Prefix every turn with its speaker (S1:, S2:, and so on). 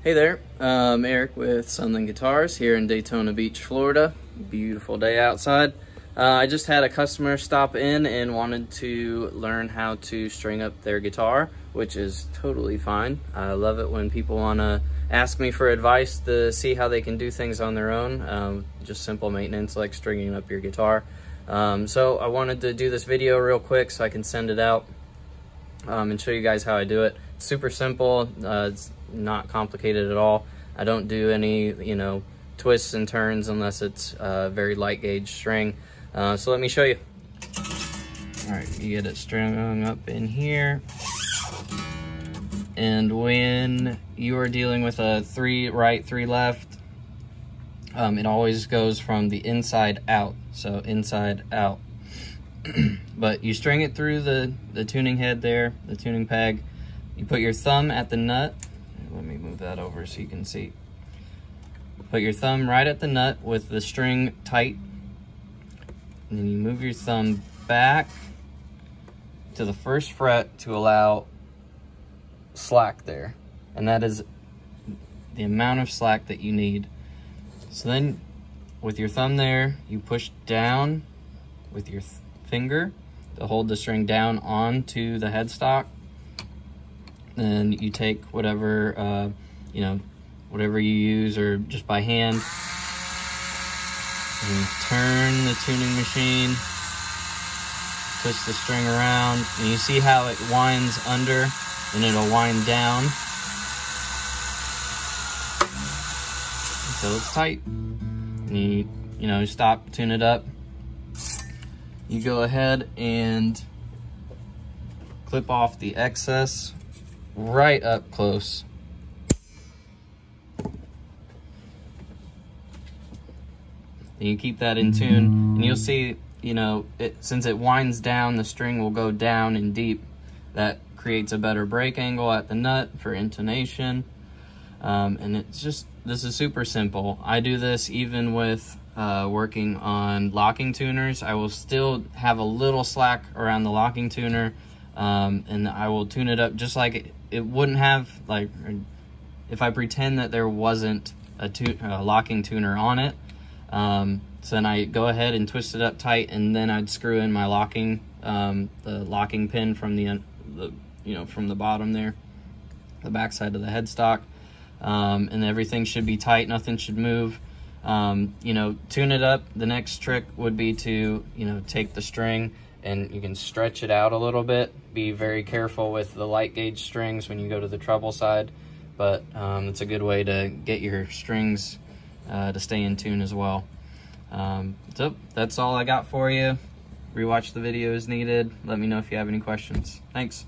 S1: Hey there, Eric with Sunland Guitars here in Daytona Beach, Florida. Beautiful day outside. I just had a customer stop in and wanted to learn how to string up their guitar, which is totally fine. I love it when people want to ask me for advice to see how they can do things on their own, just simple maintenance like stringing up your guitar. So I wanted to do this video real quick so I can send it out and show you guys how I do it. It's super simple. It's not complicated at all. I don't do any, twists and turns unless it's a very light gauge string. So let me show you. All right, you get it strung up in here. And when you are dealing with a 3 right, 3 left, it always goes from the inside out. So inside out. But you string it through the tuning head there, the tuning peg. You put your thumb at the nut. Let me move that over so you can see. Put your thumb right at the nut with the string tight. And then you move your thumb back to the first fret to allow slack there. And that is the amount of slack that you need. So then with your thumb there, you push down with your finger to hold the string down onto the headstock. Then you take whatever, whatever you use or just by hand, and turn the tuning machine, twist the string around, and you see how it winds under and it'll wind down until it's tight. And you stop, tune it up. You go ahead and clip off the excess right up close. And you keep that in tune, and you'll see, since it winds down, the string will go down and deep. That creates a better break angle at the nut for intonation. And this is super simple. I do this even with working on locking tuners. I will still have a little slack around the locking tuner, and I will tune it up just like it wouldn't have, like, if I pretend that there wasn't a locking tuner on it. So then I go ahead and twist it up tight, and then I'd screw in my locking, the locking pin from from the bottom there, the back side of the headstock, and everything should be tight. Nothing should move. Tune it up. The next trick would be to, take the string and you can stretch it out a little bit. Be very careful with the light gauge strings when you go to the treble side, but it's a good way to get your strings to stay in tune as well. So that's all I got for you. Rewatch the video as needed. Let me know if you have any questions. Thanks.